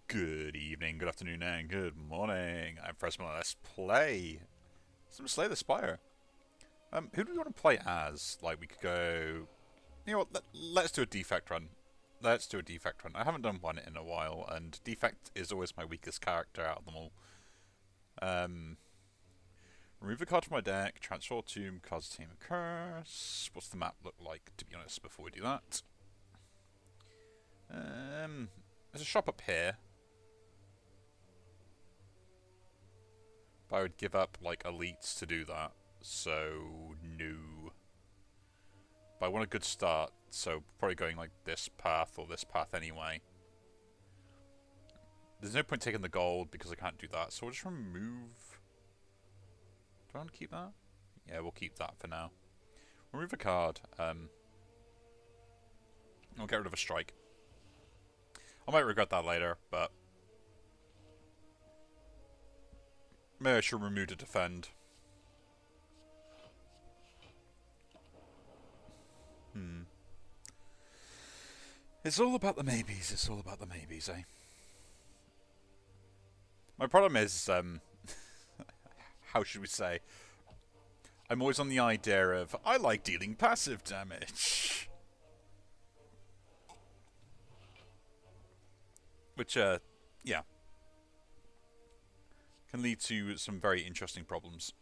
Good evening, good afternoon, and good morning. I'm Fresmo. Let's play some Slay the Spire. Who do we want to play as? Like, we could go... You know what, let's do a Defect run. Let's do a Defect run. I haven't done one in a while, and Defect is always my weakest character out of them all. Remove a card from my deck, transfer to cards team a curse. What's the map look like, to be honest, before we do that? There's a shop up here. But I would give up, like, elites to do that. So, no. But I want a good start, so probably going, like, this path or this path anyway. There's no point taking the gold because I can't do that, so we'll just remove... Do I want to keep that? Yeah, we'll keep that for now. Remove a card. We'll get rid of a strike. I might regret that later, but... Maybe I should remove to defend. It's all about the maybes. It's all about the maybes, eh? My problem is, how should we say? I'm always on the idea of, I like dealing passive damage. Which, yeah. Can lead to some very interesting problems.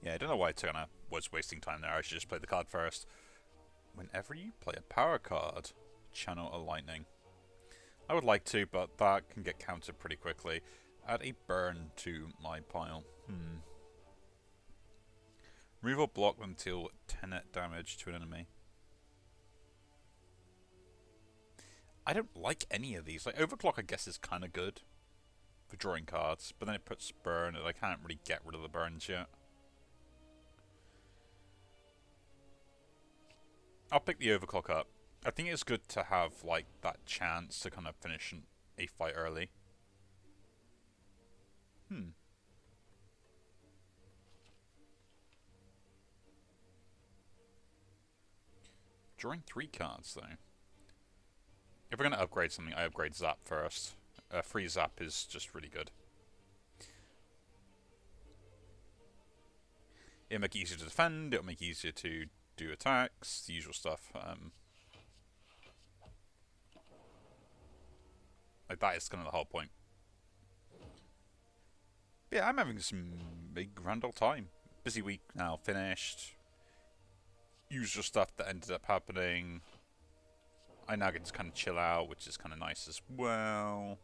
Yeah, I don't know why I was wasting time there. I should just play the card first. Whenever you play a power card, channel a lightning. I would like to, but that can get countered pretty quickly. Add a burn to my pile. Remove or block until 10 net damage to an enemy. I don't like any of these. Like, Overclock, I guess, is kind of good for drawing cards, but then it puts burn, and I can't really get rid of the burns yet. I'll pick the Overclock up. I think it's good to have, like, that chance to kind of finish a fight early. Drawing 3 cards, though. If we're going to upgrade something, I upgrade Zap first. Free Zap is just really good. It'll make it easier to defend, it'll make it easier to do attacks, the usual stuff. Like, that is kind of the whole point. But yeah, I'm having some big grand old time. Busy week now finished. Usual stuff that ended up happening. I now get to kind of chill out, which is kind of nice as well.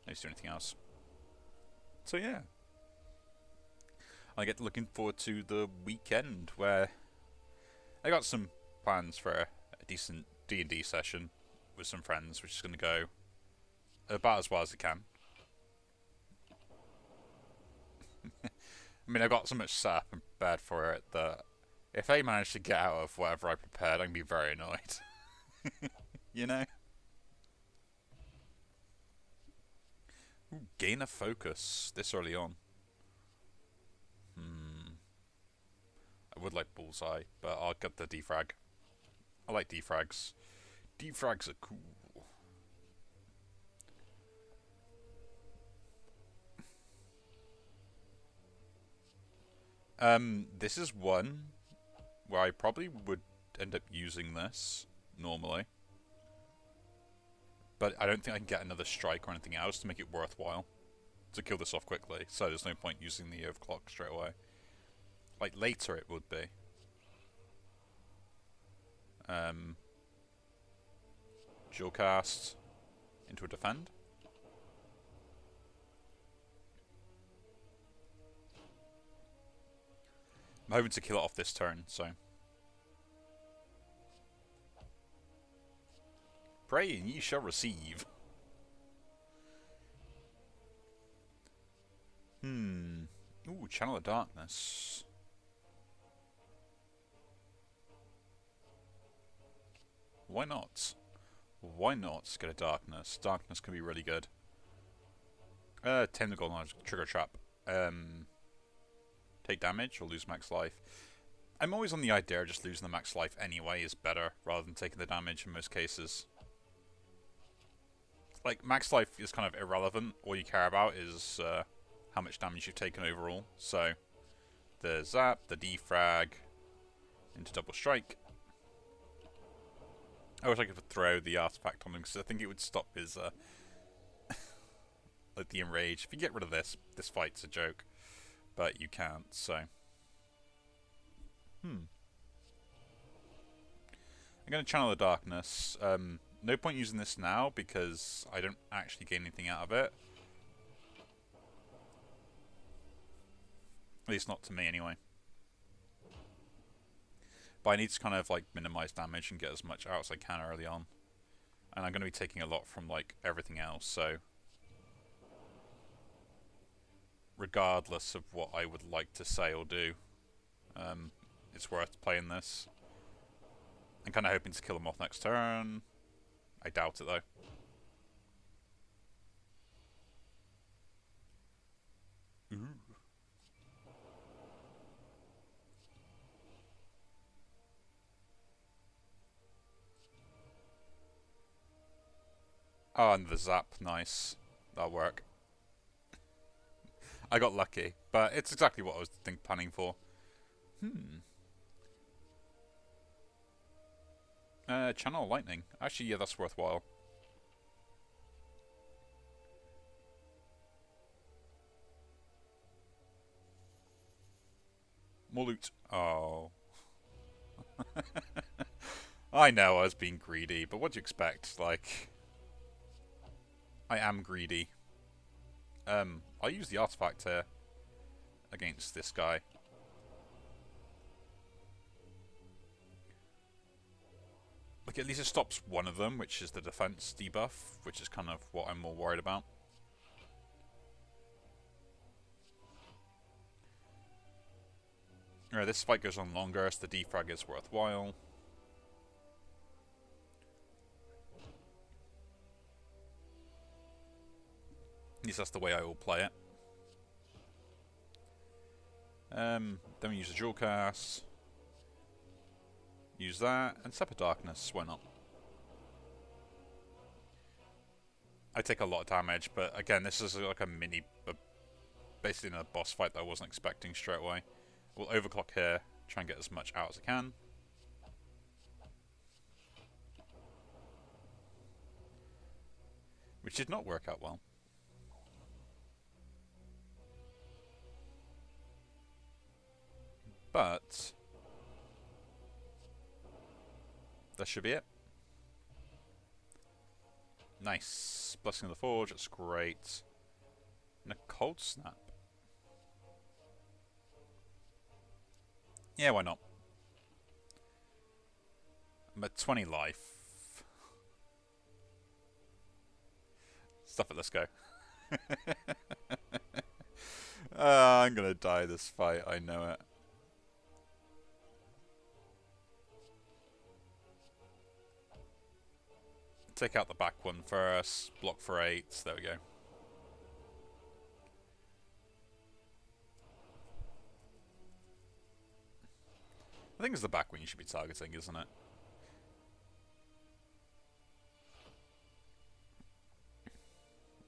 I don't do anything else. So yeah. I get looking forward to the weekend where I got some plans for a decent D&D session with some friends, which is going to go about as well as it can. I mean, I've got so much set up and prepared for it that if I manage to get out of whatever I prepared, I'm going to be very annoyed. You know? Ooh, gain a focus this early on. I would like Bullseye, but I'll get the defrag. I like defrags. Defrags are cool. This is one where I probably would end up using this normally. But I don't think I can get another strike or anything else to make it worthwhile to kill this off quickly, so there's no point using the overclock straight away. Like, later it would be. Dual cast into a defend. I'm hoping to kill it off this turn, so... Pray and ye shall receive. Ooh, Channel of Darkness. Why not? Why not get a Darkness? Darkness can be really good. 10 to gold knowledge, trigger trap. Take damage or lose max life. I'm always on the idea of just losing the max life anyway is better, rather than taking the damage in most cases. Like, max life is kind of irrelevant. All you care about is how much damage you've taken overall. So, the zap, the defrag, into double strike. I wish I could throw the artifact on him, because I think it would stop his, like, the enrage. If you get rid of this, this fight's a joke. But you can't, so... I'm going to channel the darkness. No point using this now, because I don't actually gain anything out of it. At least not to me, anyway. But I need to kind of, like, minimize damage and get as much out as I can early on. And I'm going to be taking a lot from, like, everything else, so... regardless of what I would like to say or do, it's worth playing this. I'm kind of hoping to kill him off next turn. I doubt it, though. Ooh. Oh, and the zap. Nice. That'll work. I got lucky, but it's exactly what I was planning for. Channel lightning. Actually, yeah, that's worthwhile. More loot. Oh. I know I was being greedy, but what do you expect? Like, I am greedy. I'll use the artifact here against this guy. Like, at least it stops one of them, which is the defense debuff, which is kind of what I'm more worried about. Alright, this fight goes on longer, so the defrag is worthwhile. At least that's the way I will play it. Then we use a dual cast. Use that, and Step of Darkness, why not? I take a lot of damage, but again, this is like a mini... basically in a boss fight that I wasn't expecting straight away. We'll overclock here, try and get as much out as I can. Which did not work out well. But that should be it. Nice. Blessing of the Forge, that's great. And a Cold Snap. Yeah, why not? I'm at 20 life. Stuff it, let's go. I'm gonna die this fight, I know it. Take out the back one first, block for 8, there we go. I think it's the back one you should be targeting, isn't it?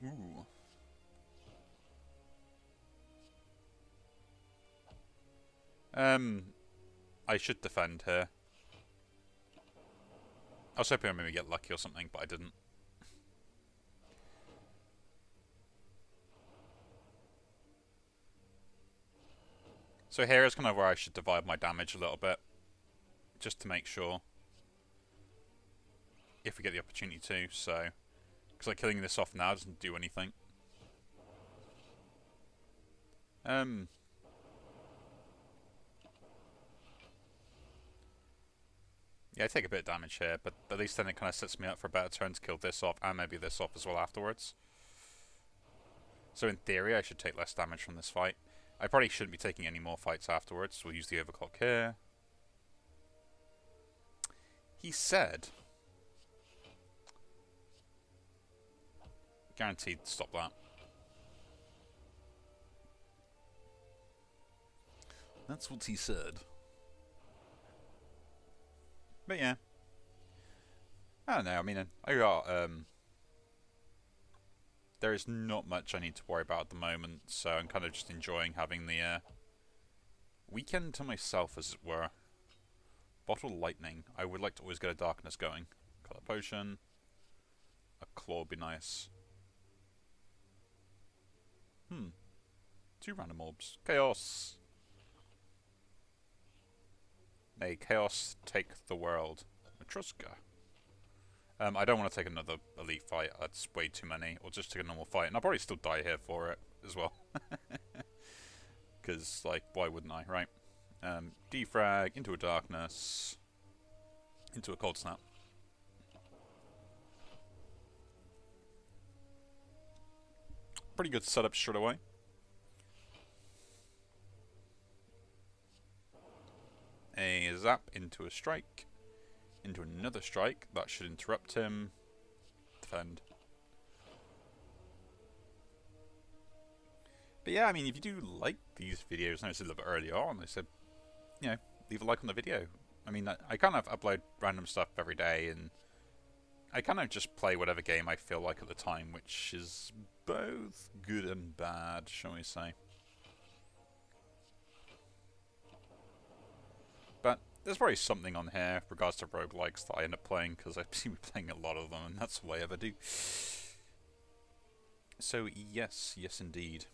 Ooh. I should defend here. I was hoping I'd maybe get lucky or something, but I didn't. So here is kind of where I should divide my damage a little bit, just to make sure, if we get the opportunity to. So, because like killing this off now doesn't do anything. Yeah, I take a bit of damage here, but at least then it kind of sets me up for a better turn to kill this off, and maybe this off as well afterwards. So in theory, I should take less damage from this fight. I probably shouldn't be taking any more fights afterwards. We'll use the overclock here. He said... Guaranteed to stop that. That's what he said. But yeah, I don't know. I mean, I got there is not much I need to worry about at the moment, so I'm kind of just enjoying having the weekend to myself, as it were. Bottle lightning. I would like to always get a darkness going. Color potion. A claw would be nice. 2 random orbs. Chaos. May chaos take the world. Matroska. I don't want to take another elite fight. That's way too many. Or just take a normal fight. And I'll probably still die here for it as well. Because, like, why wouldn't I, right? Defrag, into a darkness, into a cold snap. Pretty good setup straight away. A zap into a strike, into another strike. That should interrupt him. Defend. But yeah, I mean, if you do like these videos, I know it's a little bit early on, I said, you know, leave a like on the video. I mean, I kind of upload random stuff every day, and I kind of just play whatever game I feel like at the time, which is both good and bad, shall we say. But there's probably something on here with regards to roguelikes that I end up playing, because I seem to be playing a lot of them, and that's all I ever do. So yes, yes indeed.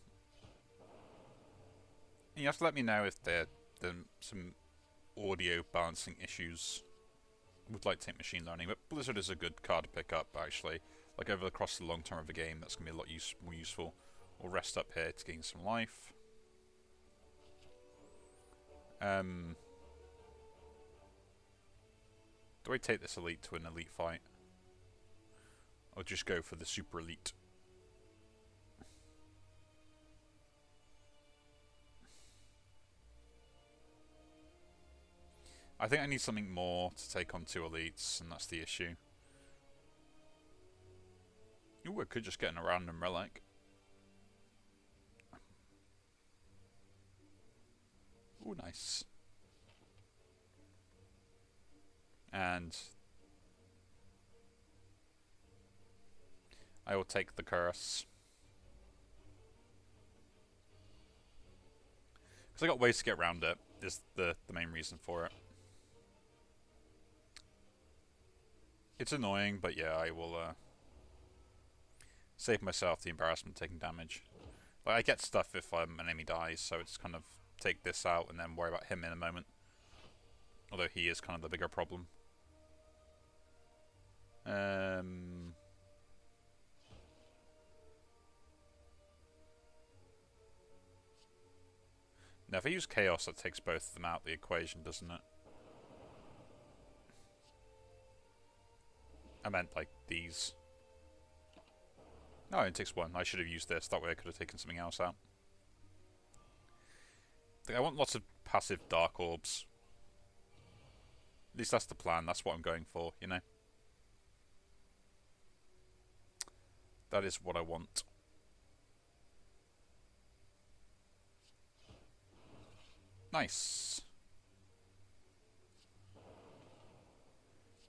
And you have to let me know if there are some audio balancing issues. Would like to take machine learning, but Blizzard is a good card to pick up, actually. Like, over across the long term of a game, that's going to be a lot more useful. We'll rest up here to gain some life. Do I take this elite to an elite fight? Or just go for the super elite? I think I need something more to take on 2 elites, and that's the issue. Ooh, I could just get in a random relic. Ooh, nice. And I will take the curse. Because I got ways to get around it, is the main reason for it. It's annoying, but yeah, I will save myself the embarrassment of taking damage. Like, I get stuff if an enemy dies, so it's kind of take this out and then worry about him in a moment. Although he is kind of the bigger problem. Now if I use Chaos, that takes both of them out of the equation, doesn't it? I meant, like, these. No, it takes 1. I should have used this. That way I could have taken something else out. I want lots of passive Dark Orbs. At least that's the plan. That's what I'm going for, you know? That is what I want. Nice.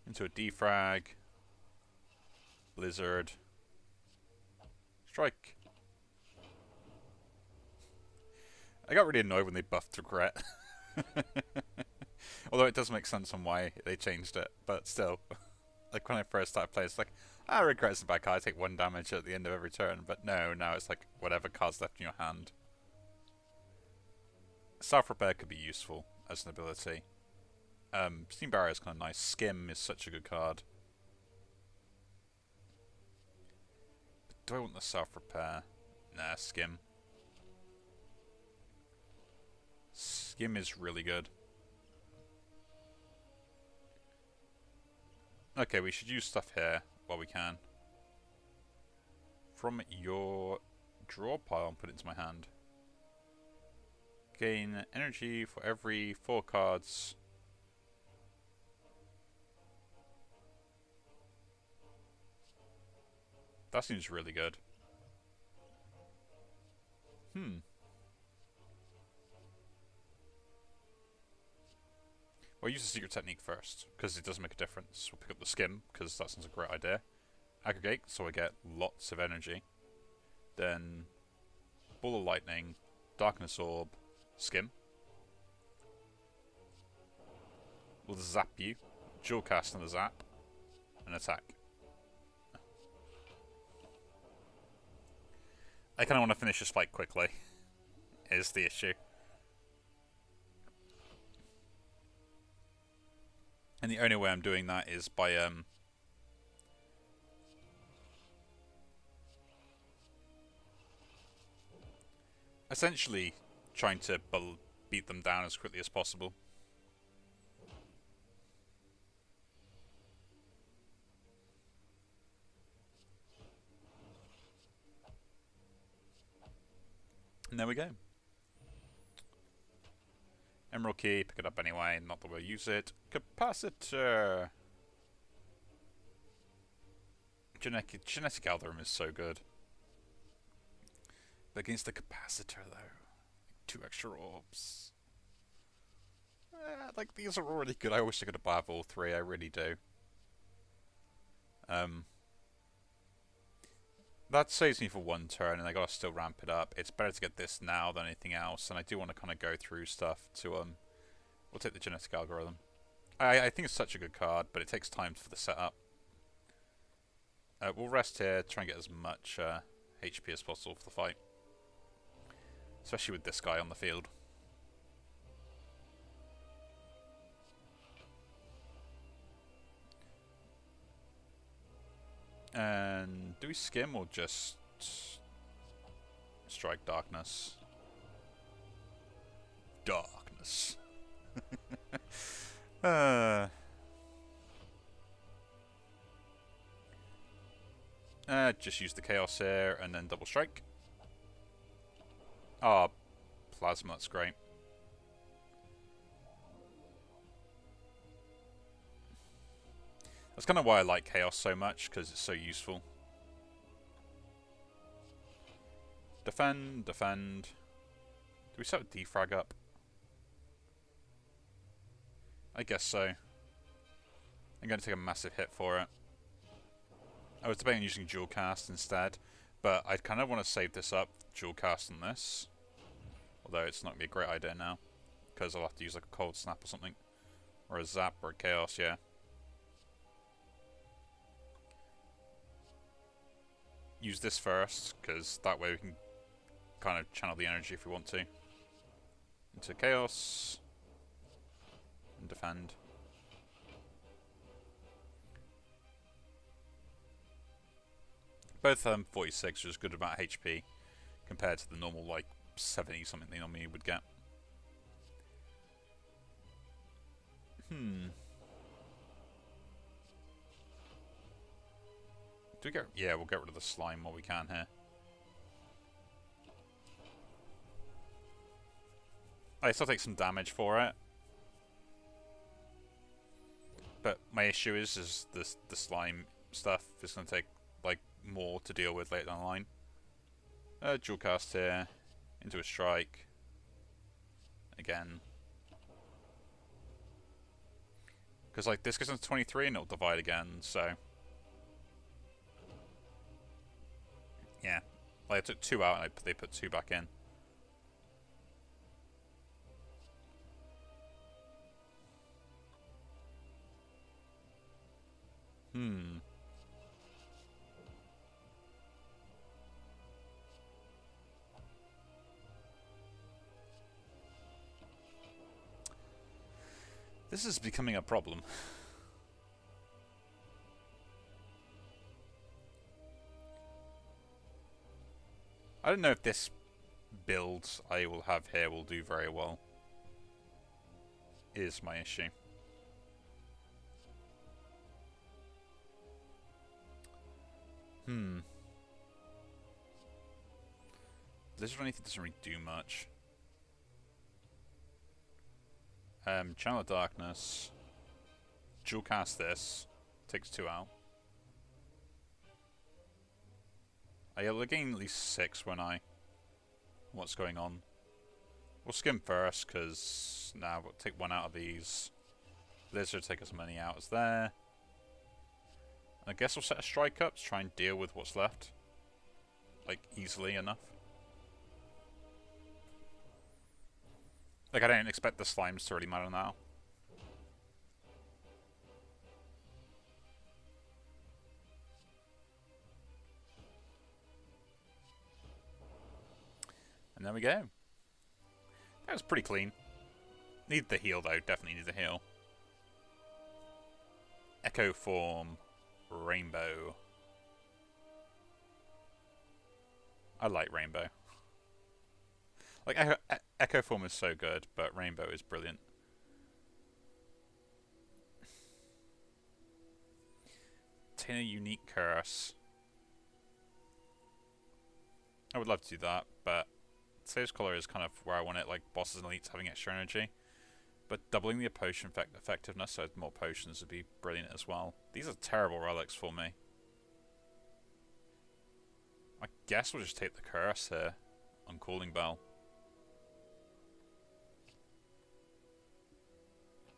Into a defrag. Blizzard. Strike. I got really annoyed when they buffed regret. Although it does make sense on why they changed it, but still. Like when I first started playing, it's like, regret isn't a bad card, I take 1 damage at the end of every turn, but no, now it's like whatever card's left in your hand. Self-repair could be useful as an ability. Steam Barrier is kind of nice. Skim is such a good card. Do I want the self-repair? Nah, Skim. Skim is really good. Okay, we should use stuff here while we can. From your draw pile and put it into my hand. Gain energy for every 4 cards. That seems really good. We'll use the secret technique first, because it does make a difference. We'll pick up the skim, because that sounds a great idea. Aggregate, so I get lots of energy. Then, ball of lightning, darkness orb, skim. We'll zap you, dual cast on the zap, and attack. I kind of want to finish this fight quickly, is the issue. And the only way I'm doing that is by essentially trying to beat them down as quickly as possible. And there we go. Emerald key, pick it up anyway, not that we'll use it. Capacitor! Genetic algorithm is so good. But against the capacitor though, 2 extra orbs. Like these are already good. I wish I could have all 3, I really do. That saves me for 1 turn, and I gotta still ramp it up. It's better to get this now than anything else, and I do want to kind of go through stuff to we'll take the genetic algorithm. I think it's such a good card, but it takes time for the setup. We'll rest here, try and get as much HP as possible for the fight, especially with this guy on the field. And do we skim or just strike darkness? Darkness. Just use the chaos here and then double strike. Ah, plasma, that's great. That's kind of why I like Chaos so much, because it's so useful. Defend, defend. Do we set a defrag up? I guess so. I'm going to take a massive hit for it. I was debating using dual cast instead, but I kind of want to save this up, dual cast on this. Although it's not going to be a great idea now, because I'll have to use like a cold snap or something. Or a zap or a chaos, yeah. Use this first, because that way we can kind of channel the energy if we want to. Into chaos. And defend. Both 46, which is good amount of HP, compared to the normal like 70 something they normally would get. Do we get... Yeah, we'll get rid of the slime while we can here. I still take some damage for it. But my issue is the slime stuff is going to take like more to deal with later down the line. Dual cast here. Into a strike. Again. Because like this goes into 23 and it'll divide again, so... Yeah, like I took 2 out and they put 2 back in. This is becoming a problem. I don't know if this build I will have here will do very well. Is my issue. Blizzard anything doesn't really do much. Channel of Darkness. Dual cast this. Takes 2 out. I'll gain at least 6 when I... What's going on? We'll skim first, because now we'll take 1 out of these. Blizzard take as many out as there. I guess we'll set a strike up to try and deal with what's left. Like, easily enough. Like, I don't expect the slimes to really matter now. And there we go. That was pretty clean. Need the heal, though. Definitely need the heal. Echo Form. Rainbow. I like Rainbow. Like, Echo Form is so good, but Rainbow is brilliant. Obtain a unique curse. I would love to do that, but Sage's Collar is kind of where I want it, like bosses and elites having extra energy. But doubling the potion effectiveness, so more potions, would be brilliant as well. These are terrible relics for me. I guess we'll just take the curse here on Cooling Bell.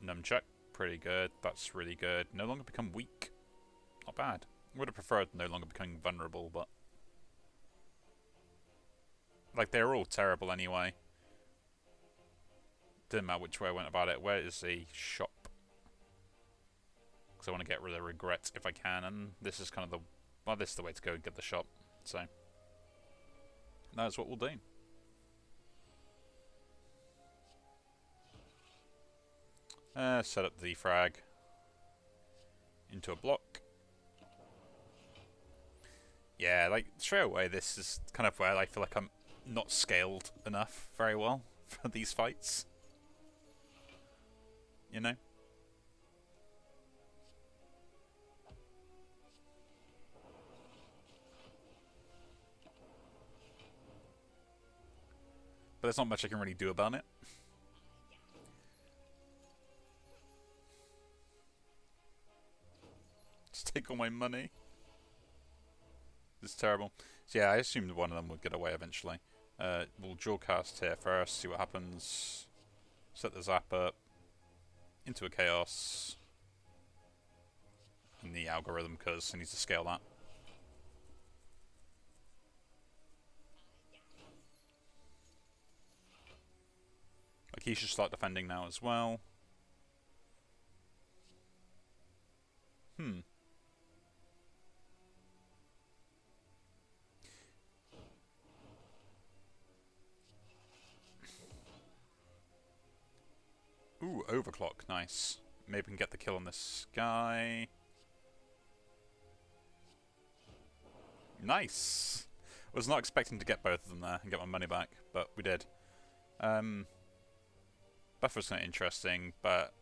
Nunchuck, pretty good. That's really good. No longer become weak. Not bad. Would have preferred no longer becoming vulnerable, but... like, they're all terrible anyway. Didn't matter which way I went about it. Where is the shop? Because I want to get rid of regrets if I can, and this is kind of the... well, this is the way to go and get the shop. So, that's what we'll do. Set up the frag into a block. Yeah, like, straight away, this is kind of where I feel like I'm not scaled enough very well for these fights. You know? But there's not much I can really do about it. Just take all my money. It's terrible. So yeah, I assumed one of them would get away eventually. We'll dual cast here first, see what happens. Set the zap up. Into a chaos. And the algorithm, because I need to scale that. Like, he should start defending now as well. Ooh, overclock, nice. Maybe we can get the kill on this guy. Nice! Was not expecting to get both of them there and get my money back, but we did. Buffer's not interesting, but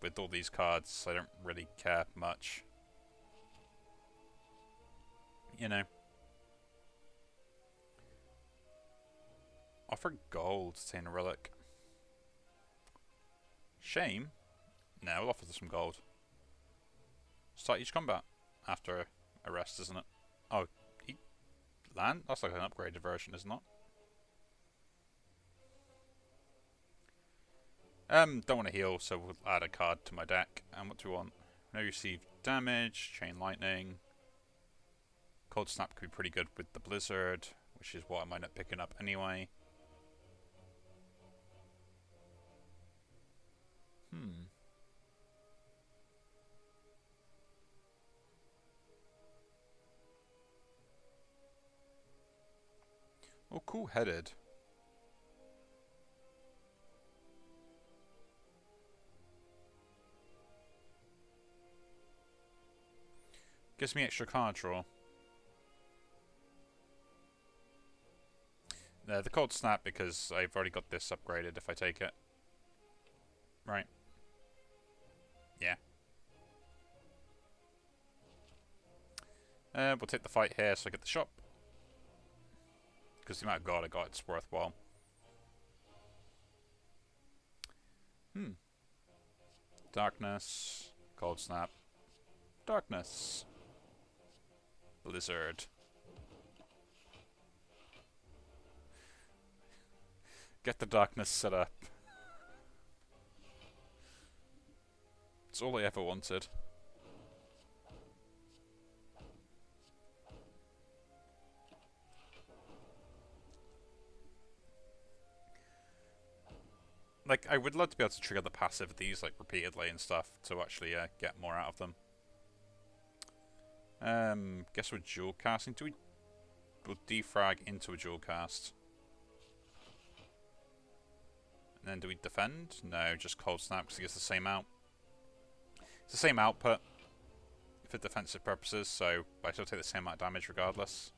with all these cards, I don't really care much. You know. Offer gold to obtain a relic. Shame? No, we'll offer some gold. Start each combat after a rest, isn't it? Oh, land? That's like an upgraded version, isn't it? Don't want to heal, so we'll add a card to my deck. And what do we want? No receive damage, chain lightning. Cold snap could be pretty good with the blizzard, which is what I might not picking up anyway. Oh, cool-headed. Gives me extra card draw. No, the cold snap because I've already got this upgraded if I take it. Right. Yeah. We'll take the fight here so I get the shop. Because the amount of gold I got, it's worthwhile. Darkness. Cold snap. Darkness. Blizzard. Get the darkness set up. It's all I ever wanted. Like, I would love to be able to trigger the passive of these, like, repeatedly and stuff to actually get more out of them. Guess we're dual casting. We'll defrag into a dual cast. And then do we defend? No, just cold snap because it gets the same out. It's the same output for defensive purposes, so I still take the same amount of damage regardless.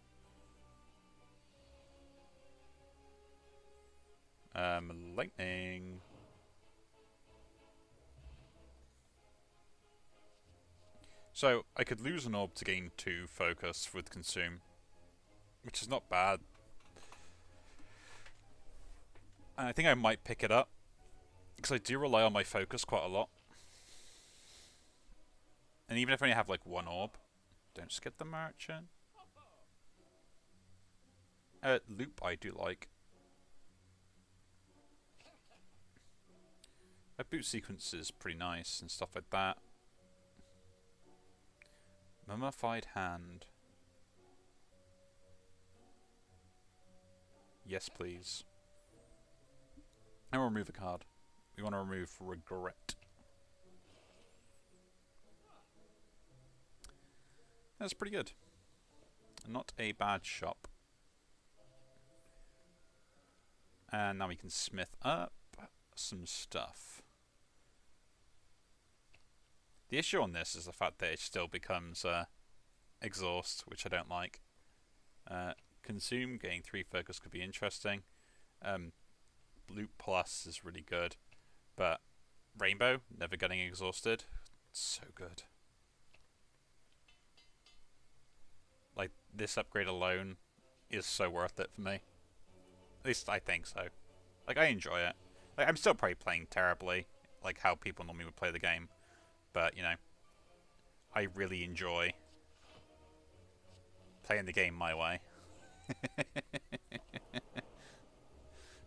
Lightning. So I could lose an orb to gain 2 focus with consume, which is not bad. And I think I might pick it up because I do rely on my focus quite a lot. And even if I only have like 1 orb, don't skip the merchant. Loop I do like. My boot sequence is pretty nice and stuff like that. Mummified hand. Yes, please. And we'll remove a card. We want to remove regret. That's pretty good. Not a bad shop. And now we can smith up some stuff. The issue on this is the fact that it still becomes exhaust, which I don't like. Consume, getting 3 focus could be interesting. Loop plus is really good. But Rainbow, never getting exhausted, so good. Like, this upgrade alone is so worth it for me. At least I think so. Like, I enjoy it. Like, I'm still probably playing terribly, like how people normally would play the game. But, you know, I really enjoy playing the game my way.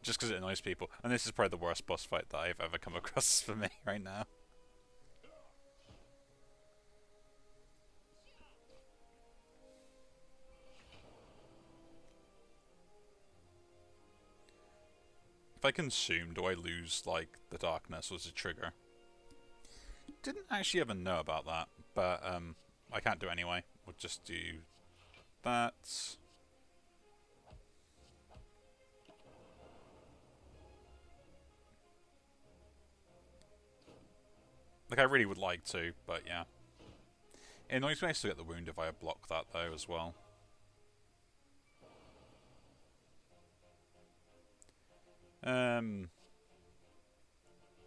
Just because it annoys people. And this is probably the worst boss fight that I've ever come across for me right now. If I consume, do I lose, like, the darkness as a trigger? Didn't actually ever know about that, but I can't do it anyway. We'll just do that. Like, I really would like to, but yeah. It annoys me I still get the wound if I block that, though, as well.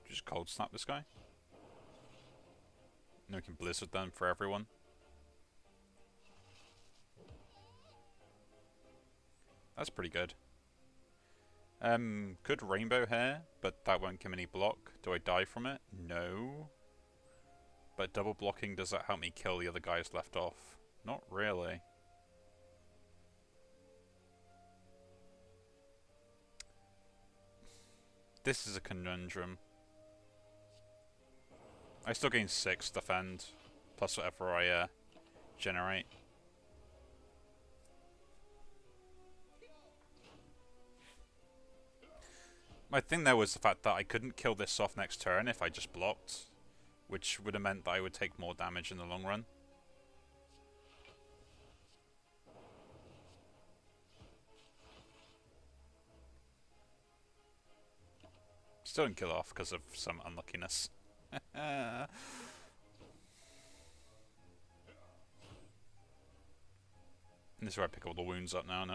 Just cold snap this guy. And we can blizzard them for everyone. That's pretty good. Good rainbow hair, but that won't give me any block. Do I die from it? No. But double blocking, does that help me kill the other guys left off? Not really. This is a conundrum. I still gain 6 defend, plus whatever I generate. My thing there was the fact that I couldn't kill this off next turn if I just blocked, which would have meant that I would take more damage in the long run. Still didn't kill off because of some unluckiness. And this is where I pick all the wounds up now, isn't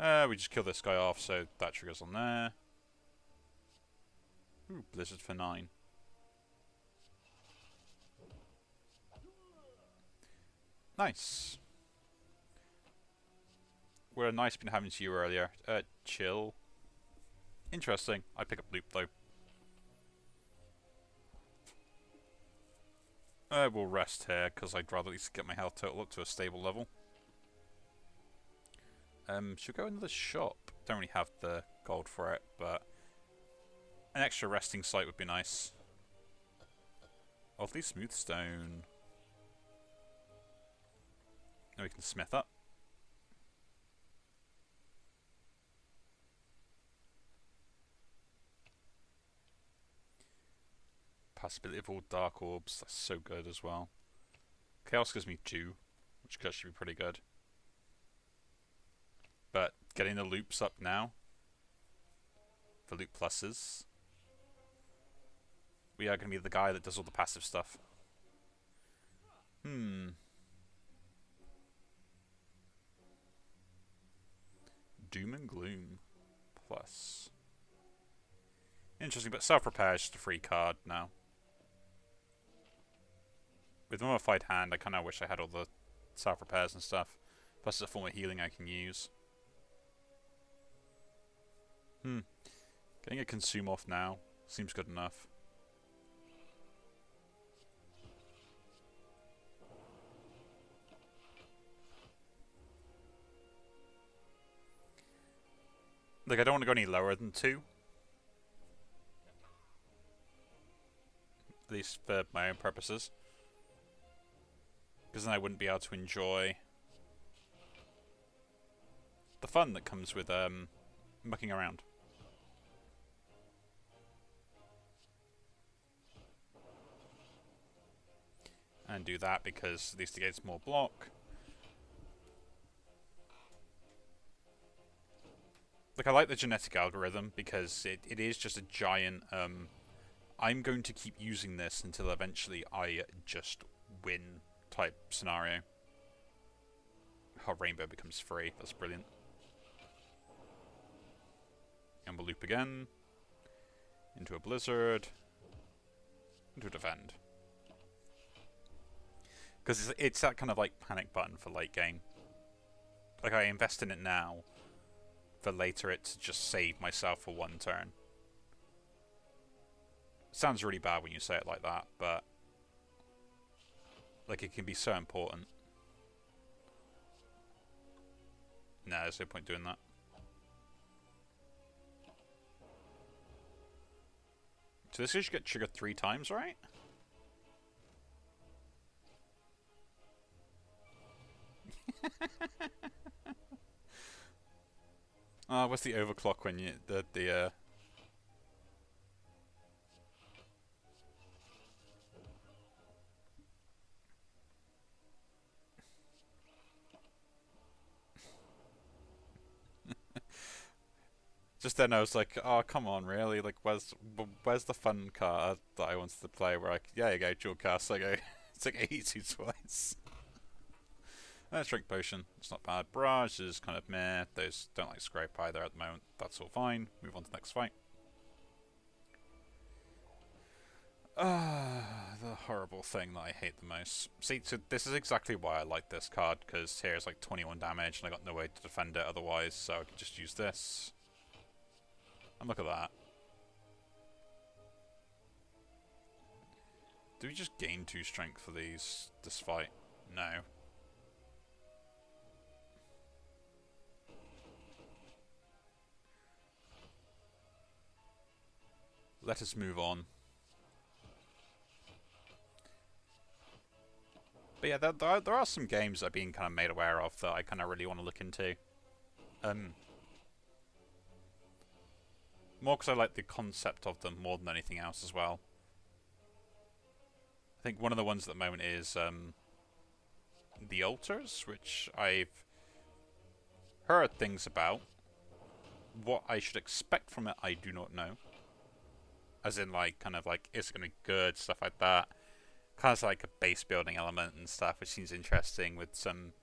it? We just kill this guy off, so that triggers on there. Ooh, Blizzard for 9. Nice. What a nice been having to you earlier. Chill. Interesting. I pick up loop though. We'll rest here because I'd rather at least get my health total up to a stable level. Should we go into the shop? Don't really have the gold for it, but An extra resting site would be nice. Oddly smooth stone. Now we can smith up. Possibility of all dark orbs. That's so good as well. Chaos gives me 2, which could actually be pretty good. But getting the loops up now for loop pluses. We are going to be the guy that does all the passive stuff. Doom and Gloom plus. Interesting, but self-repair is just a free card now. With Mummified Hand, I kind of wish I had all the self-repairs and stuff. Plus it's a form of healing I can use. Getting a Consume off now seems good enough. Like, I don't want to go any lower than 2. At least for my own purposes. Because then I wouldn't be able to enjoy the fun that comes with mucking around. And do that because at least it gets more block. Like, I like the genetic algorithm because it is just a giant, I'm going to keep using this until eventually I just win type scenario. How Rainbow becomes free, that's brilliant. And we'll loop again. Into a Blizzard. Into a Defend. Because it's that kind of like panic button for late game. Like, I invest in it now for later it to just save myself for one turn. Sounds really bad when you say it like that, but like, it can be so important. No, there's no point doing that. So this should get triggered 3 times, right? What's the overclock when you Just then I was like, oh, come on, really? Like, where's the fun card that I wanted to play where yeah, you go, dual cast, I go, it's like 82 twice. Drink Potion, it's not bad. Barrage is kind of meh, those don't like Scrape either at the moment, that's all fine. Move on to the next fight. The horrible thing that I hate the most. See, so this is exactly why I like this card, because here's like 21 damage and I got no way to defend it otherwise, so I can just use this. And look at that. Do we just gain 2 strength for this fight? No. Let us move on. But yeah, there are some games that I've been kind of made aware of that I kind of really want to look into. More because I like the concept of them more than anything else as well. I think one of the ones at the moment is The Altars, which I've heard things about. What I should expect from it, I do not know. As in, like, kind of like, is it going to be good, stuff like that. Kind of like a base building element and stuff, which seems interesting with some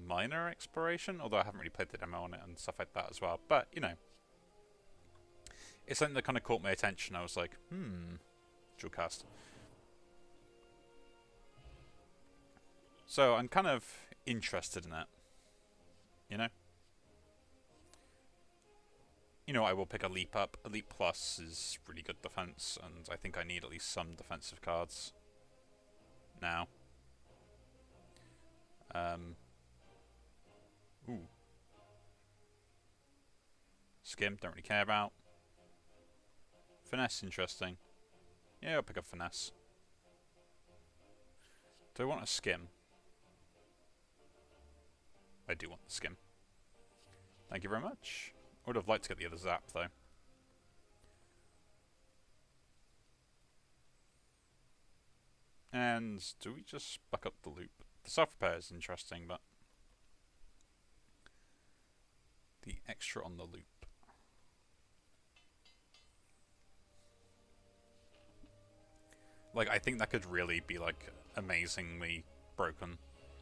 minor exploration, although I haven't really played the demo on it and stuff like that as well. But, you know, it's something that kind of caught my attention. I was like, dual cast. So I'm kind of interested in it, you know? You know, I will pick a Leap up. A Leap Plus is really good defense, and I think I need at least some defensive cards now. Ooh. Skim, don't really care about. Finesse, interesting. Yeah, I'll pick up Finesse. Do I want a skim? I do want the skim. Thank you very much. I would have liked to get the other zap, though. And do we just back up the loop? The self-repair is interesting, but the extra on the loop. Like, I think that could really be, like, amazingly broken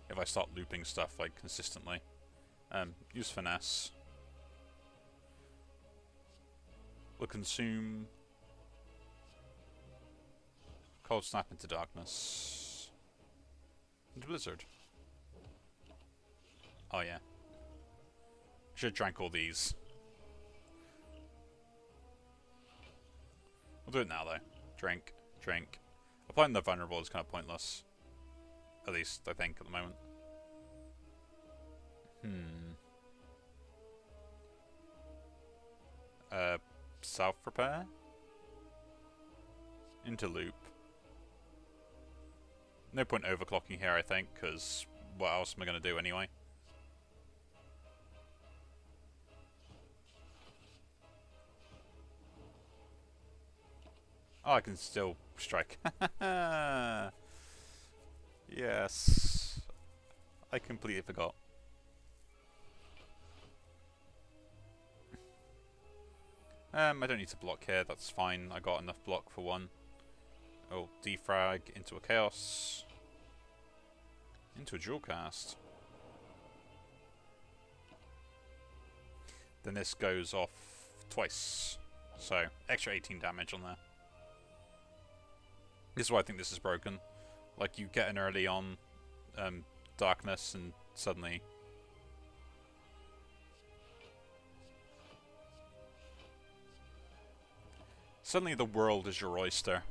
if I start looping stuff, like, consistently. Use Finesse. Will consume. Cold Snap into Darkness. Into Blizzard. Oh, yeah. Should have drank all these. We'll do it now, though. Drink. Drink. Applying the vulnerable is kind of pointless. At least, I think, at the moment. Self-repair? Into loop. No point overclocking here, I think, because what else am I going to do anyway? Oh, I can still strike. Yes. I completely forgot. I don't need to block here, that's fine. I got enough block for one. Oh, defrag into a chaos. Into a dual cast. Then this goes off twice. So, extra 18 damage on there. This is why I think this is broken. Like, you get an early on darkness and suddenly... Suddenly the world is your oyster.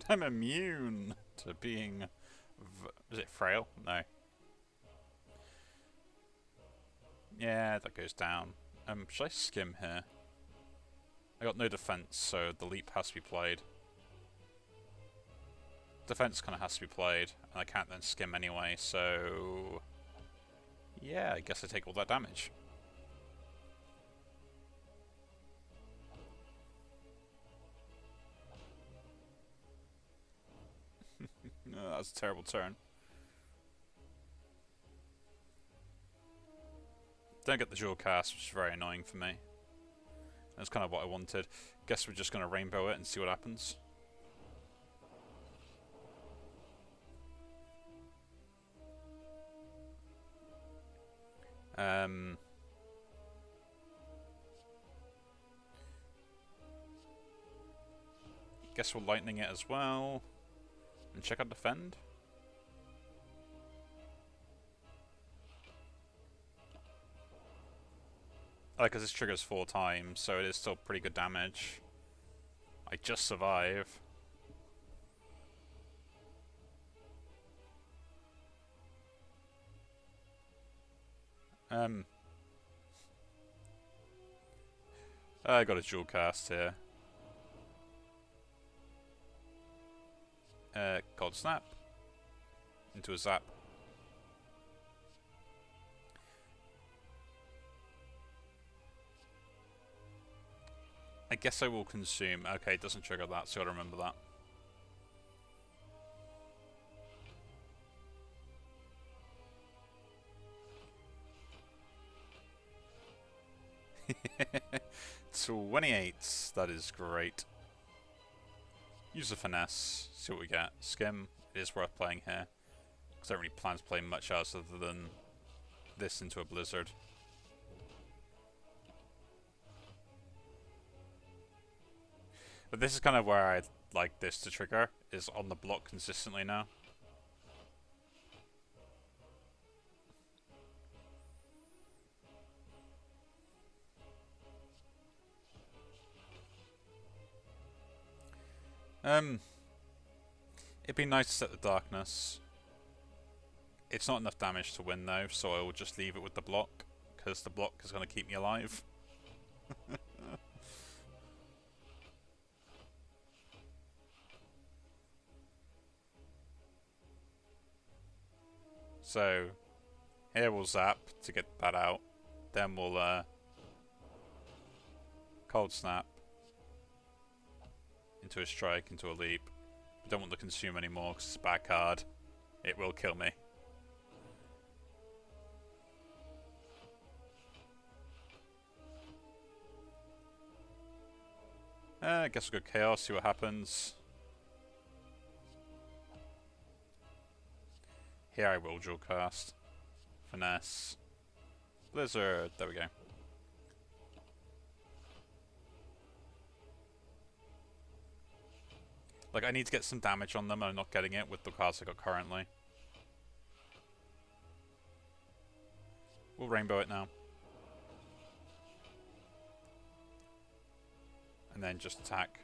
I'm immune to being... is it frail? No. Yeah, that goes down. Should I skim here? I got no defense, so the leap has to be played. Defense kind of has to be played, and I can't then skim anyway, so... yeah, I guess I take all that damage. Oh, that was a terrible turn. Don't get the dual cast, which is very annoying for me. That's kind of what I wanted. Guess we're just going to rainbow it and see what happens. Guess we're lightning it as well. And check out defend. Because this triggers 4 times, so it is still pretty good damage. I just survive. I got a dual cast here. Cold Snap. Into a zap. I guess I will consume. Okay, it doesn't trigger that, so I gotta remember that. 28. That is great. Use the finesse. See what we get. Skim. It is worth playing here. Because I don't really plan to play much else other than this into a blizzard. But this is kind of where I'd like this to trigger, is on the block consistently now. It'd be nice to set the darkness. It's not enough damage to win though, so I will just leave it with the block, because the block is going to keep me alive. So, here we'll zap to get that out. Then we'll cold snap into a strike, into a leap. I don't want to consume anymore because it's a bad card. It will kill me. I guess we'll go Chaos, see what happens. Here I will dual cast. Finesse. Blizzard. There we go. Like, I need to get some damage on them and I'm not getting it with the cards I got currently. We'll rainbow it now. And then just attack.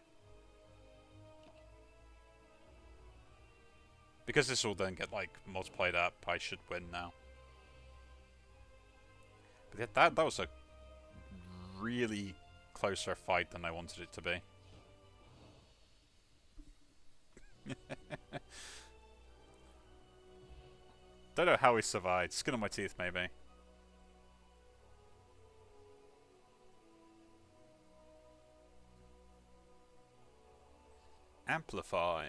Because this will then get, like, multiplied up, I should win now. But that was a really closer fight than I wanted it to be. Don't know how he survived. Skin on my teeth, maybe. Amplify.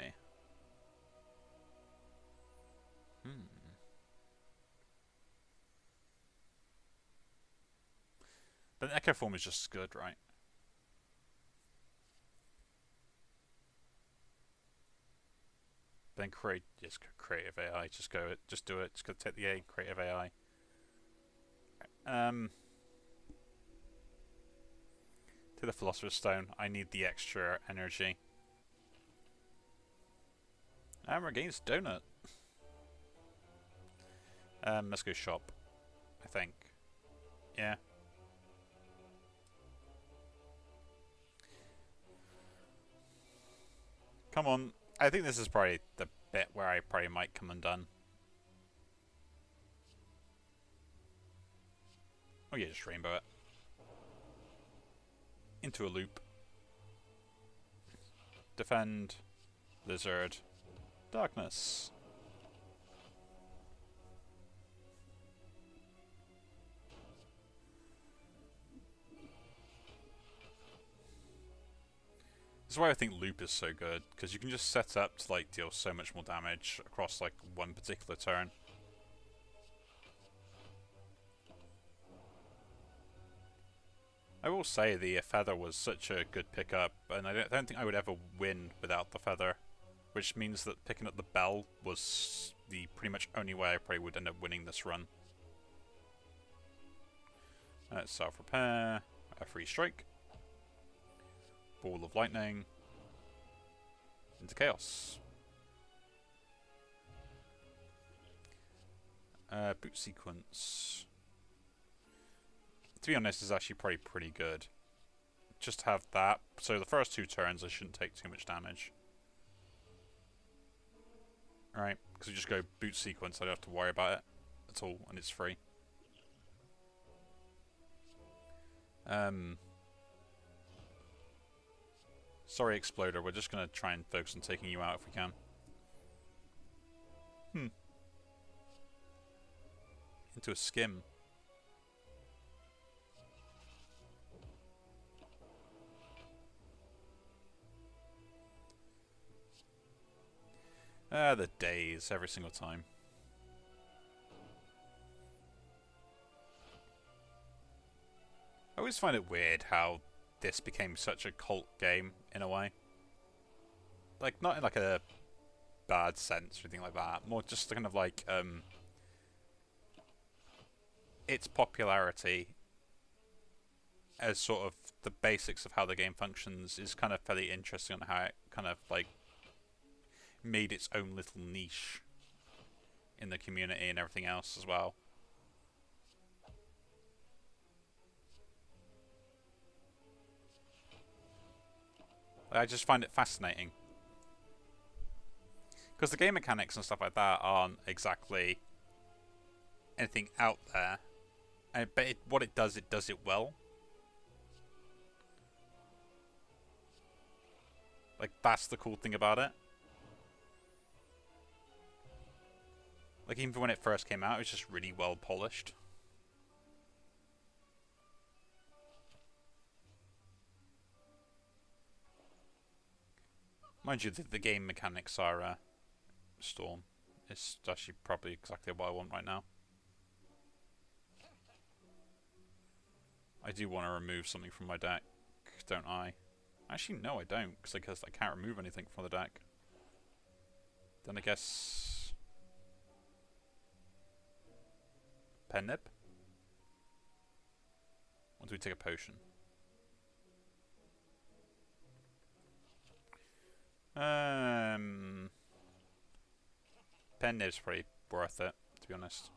But an Echo Form is just good, right? Then just creative AI. Just go it. Just do it. Just go take the A. Creative AI. To the Philosopher's Stone. I need the extra energy. And we're against Donut. Let's go shop. I think. Yeah. Come on. I think this is probably the bit where I probably might come undone. Oh yeah, just rainbow it. Into a loop. Defend. Lizard. Darkness. This is why I think loop is so good, because you can just set up to like deal so much more damage across like one particular turn. I will say the feather was such a good pickup, and I don't think I would ever win without the feather, which means that picking up the bell was the pretty much only way I probably would end up winning this run. Self-repair, a free strike. Ball of lightning into chaos. Boot sequence. To be honest, is actually probably pretty good. Just have that. So the first two turns I shouldn't take too much damage. Alright, because we just go boot sequence, I don't have to worry about it at all, and it's free. Sorry, Exploder, we're just going to try and focus on taking you out if we can. Into a skim. The days, every single time. I always find it weird how this became such a cult game, in a way. Like, not in like a bad sense or anything like that. More just kind of like, its popularity as sort of the basics of how the game functions is kind of fairly interesting on how it kind of like made its own little niche in the community and everything else as well. I just find it fascinating. Because the game mechanics and stuff like that aren't exactly anything out there. But what it does it well. Like, that's the cool thing about it. Like, even when it first came out, it was just really well polished. Mind you, the game mechanics are Storm. It's actually probably exactly what I want right now. I do want to remove something from my deck, don't I? Actually, no, I don't, because I can't remove anything from the deck. Then I guess... Pen Nib? Or do we take a potion? Pen Nib's pretty worth it, to be honest.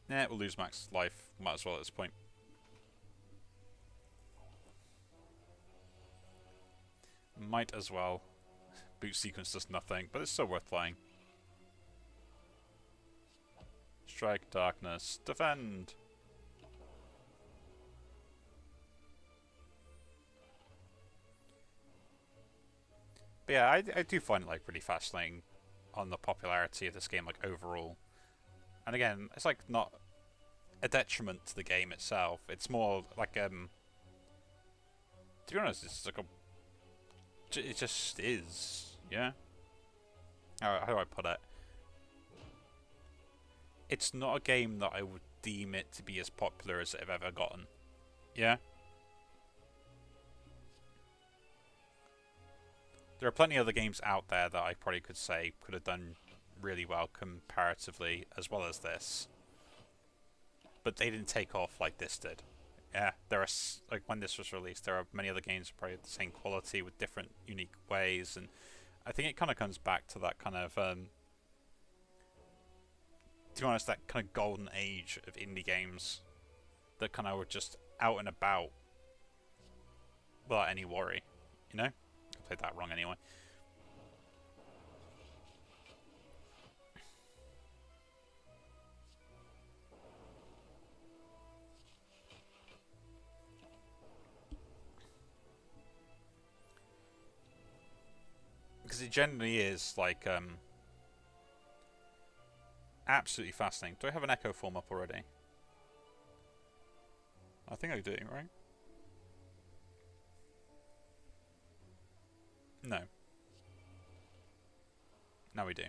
Nah, we'll lose max life. Might as well at this point. Might as well. Boot sequence does nothing, but it's still worth playing. Strike, darkness, defend! But yeah, I do find it like really fascinating on the popularity of this game, like overall. And again, it's like not a detriment to the game itself. It's more like to be honest, it's like it just is, yeah. How do I put it? It's not a game that I would deem it to be as popular as I've ever gotten. Yeah. There are plenty of other games out there that I probably could say could have done really well comparatively, as well as this. But they didn't take off like this did. Yeah, there are, like, when this was released, there are many other games probably of the same quality with different unique ways, and I think it kind of comes back to that kind of, to be honest, that kind of golden age of indie games that kind of were just out and about without any worry, you know? I played that wrong anyway. Because it generally is, like, absolutely fascinating. Do I have an echo form up already? I think I do, right? No. Now we do.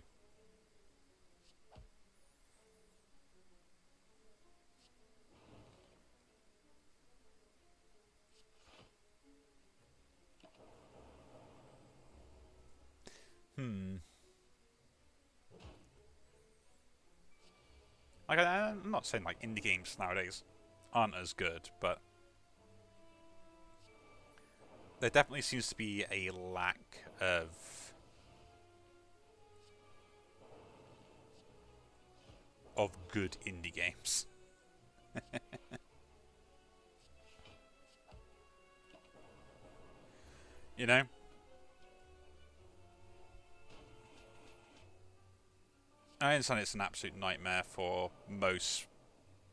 Like, I'm not saying like indie games nowadays aren't as good, but there definitely seems to be a lack of good indie games. You know? I understand it's an absolute nightmare for most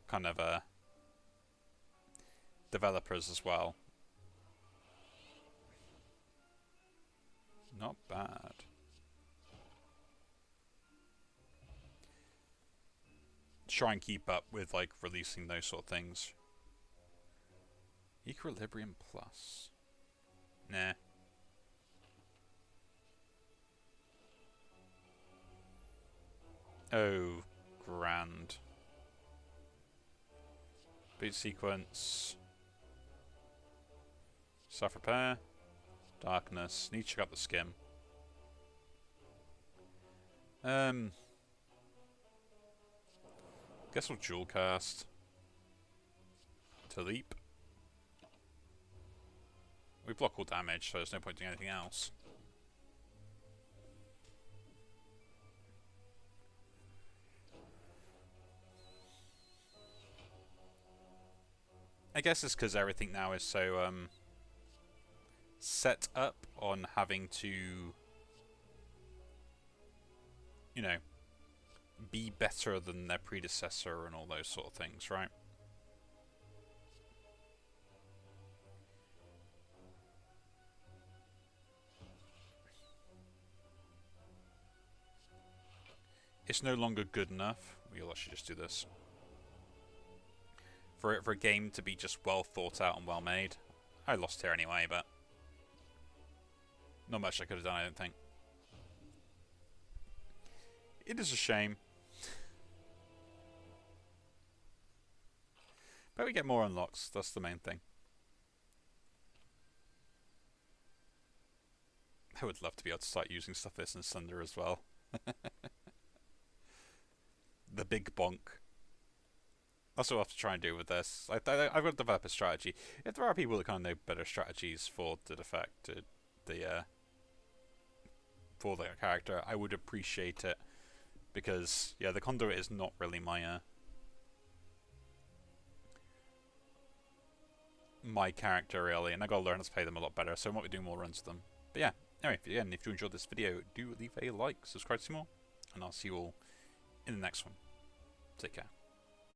kind of developers as well. Not bad. Try and keep up with like releasing those sort of things. Equilibrium Plus. Nah. Oh, grand. Boot sequence. Self repair. Darkness. Need to check out the skim. Guess we'll dual cast. To leap. We block all damage, so there's no point doing anything else. I guess it's because everything now is so set up on having to, you know, be better than their predecessor and all those sort of things, right? It's no longer good enough. We'll actually just do this. For a game to be just well thought out and well made. I lost here anyway, but not much I could have done, I don't think. It is a shame. But we get more unlocks, that's the main thing. I would love to be able to start using stuff like this in Thunder as well. The big bonk. That's what I have to try and do with this. I've got to develop a strategy. If there are people that kind of know better strategies for the Defect, for the character, I would appreciate it. Because, yeah, the Conduit is not really my character, really. And I've got to learn how to play them a lot better, so I might be doing more runs with them. But yeah, anyway, again, if you enjoyed this video, do leave a like, subscribe to see more, and I'll see you all in the next one. Take care.